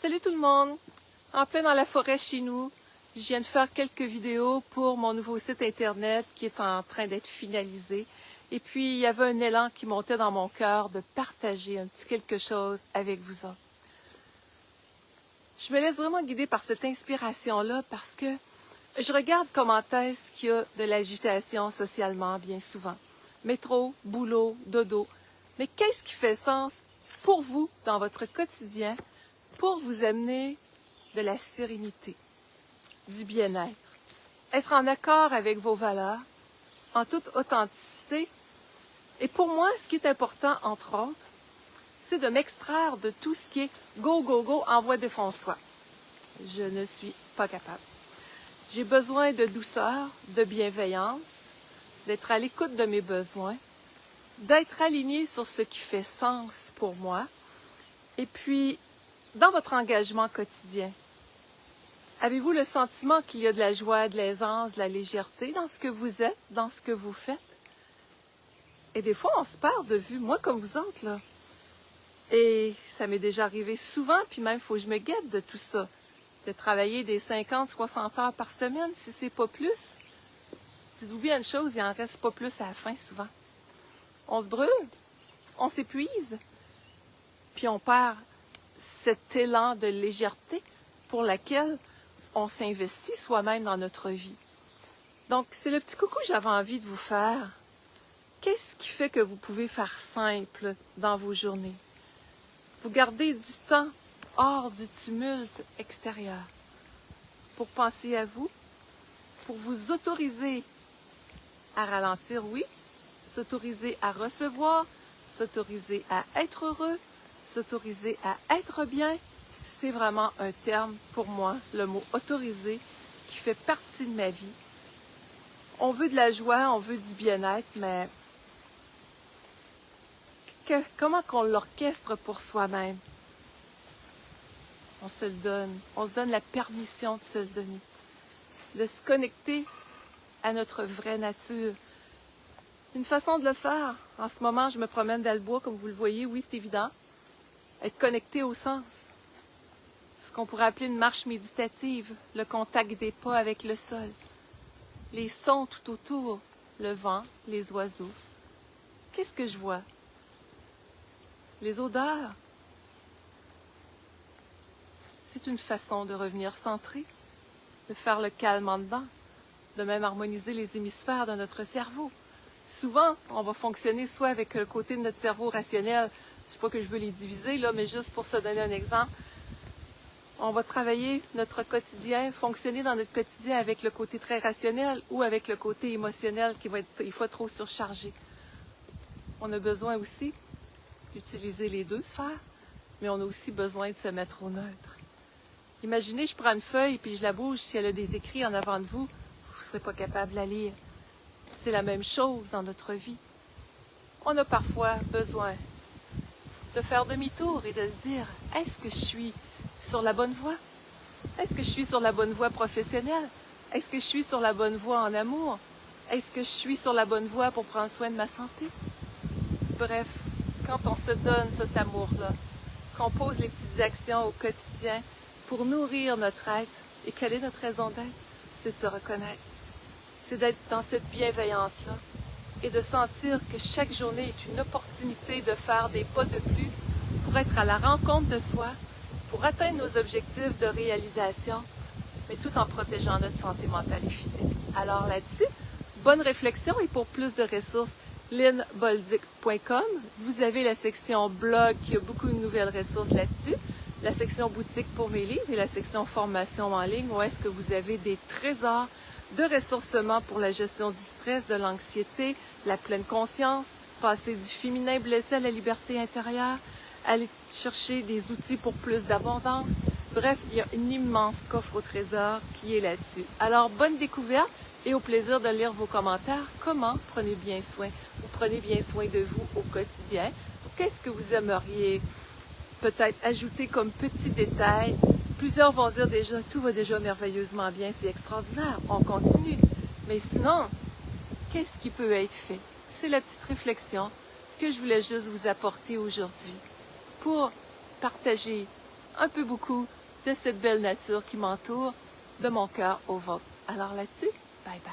Salut tout le monde! En plein dans la forêt chez nous, je viens de faire quelques vidéos pour mon nouveau site internet qui est en train d'être finalisé. Et puis, il y avait un élan qui montait dans mon cœur de partager un petit quelque chose avec vous autres. Je me laisse vraiment guider par cette inspiration-là parce que je regarde comment est-ce qu'il y a de l'agitation socialement bien souvent. Métro, boulot, dodo. Mais qu'est-ce qui fait sens pour vous dans votre quotidien pour vous amener de la sérénité, du bien-être, être en accord avec vos valeurs, en toute authenticité. Et pour moi, ce qui est important, entre autres, c'est de m'extraire de tout ce qui est go, go, go, envoie, défonce-toi. Je ne suis pas capable. J'ai besoin de douceur, de bienveillance, d'être à l'écoute de mes besoins, d'être aligné sur ce qui fait sens pour moi. Et puis, dans votre engagement quotidien, avez-vous le sentiment qu'il y a de la joie, de l'aisance, de la légèreté dans ce que vous êtes, dans ce que vous faites? Et des fois, on se perd de vue, moi comme vous autres, là. Et ça m'est déjà arrivé souvent, puis même, il faut que je me guette de tout ça. De travailler des 50, 60 heures par semaine, si c'est pas plus. Dites-vous bien une chose, il en reste pas plus à la fin, souvent. On se brûle, on s'épuise, puis on perd cet élan de légèreté pour laquelle on s'investit soi-même dans notre vie. Donc, c'est le petit coucou que j'avais envie de vous faire. Qu'est-ce qui fait que vous pouvez faire simple dans vos journées? Vous gardez du temps hors du tumulte extérieur pour penser à vous, pour vous autoriser à ralentir, oui, s'autoriser à recevoir, s'autoriser à être heureux, s'autoriser à être bien. C'est vraiment un terme pour moi, le mot autoriser, qui fait partie de ma vie. On veut de la joie, on veut du bien-être, mais comment qu'on l'orchestre pour soi-même? On se le donne. On se donne la permission de se le donner. De se connecter à notre vraie nature. Une façon de le faire. En ce moment, je me promène dans le bois, comme vous le voyez. Oui, c'est évident. Être connecté au sens. Ce qu'on pourrait appeler une marche méditative. Le contact des pas avec le sol. Les sons tout autour. Le vent, les oiseaux. Qu'est-ce que je vois? Les odeurs. C'est une façon de revenir centré, de faire le calme en dedans, de même harmoniser les hémisphères de notre cerveau. Souvent, on va fonctionner soit avec le côté de notre cerveau rationnel, je ne sais pas que je veux les diviser, là, mais juste pour se donner un exemple, on va travailler notre quotidien, fonctionner dans notre quotidien avec le côté très rationnel ou avec le côté émotionnel qui va être des fois trop surchargé. On a besoin aussi d'utiliser les deux sphères, mais on a aussi besoin de se mettre au neutre. Imaginez, je prends une feuille puis je la bouge, si elle a des écrits en avant de vous, vous ne serez pas capable de la lire. C'est la même chose dans notre vie. On a parfois besoin de faire demi-tour et de se dire, est-ce que je suis sur la bonne voie? Est-ce que je suis sur la bonne voie professionnelle? Est-ce que je suis sur la bonne voie en amour? Est-ce que je suis sur la bonne voie pour prendre soin de ma santé? Bref, quand on se donne cet amour-là, qu'on pose les petites actions au quotidien pour nourrir notre être, et quelle est notre raison d'être? C'est de se reconnaître. C'est d'être dans cette bienveillance-là et de sentir que chaque journée est une opportunité de faire des pas de plus pour être à la rencontre de soi, pour atteindre nos objectifs de réalisation, mais tout en protégeant notre santé mentale et physique. Alors là-dessus, bonne réflexion et pour plus de ressources, linboldic.com. Vous avez la section blog qui a beaucoup de nouvelles ressources là-dessus, la section boutique pour mes livres et la section formation en ligne où est-ce que vous avez des trésors de ressourcement pour la gestion du stress, de l'anxiété, la pleine conscience, passer du féminin blessé à la liberté intérieure, aller chercher des outils pour plus d'abondance. Bref, il y a une immense coffre au trésor qui est là-dessus. Alors, bonne découverte et au plaisir de lire vos commentaires. Comment prenez bien soin ou prenez bien soin de vous au quotidien? Qu'est-ce que vous aimeriez peut-être ajouter comme petit détail? Plusieurs vont dire déjà, tout va déjà merveilleusement bien, c'est extraordinaire, on continue. Mais sinon, qu'est-ce qui peut être fait? C'est la petite réflexion que je voulais juste vous apporter aujourd'hui pour partager un peu beaucoup de cette belle nature qui m'entoure, de mon cœur au vôtre. Alors là-dessus, bye bye.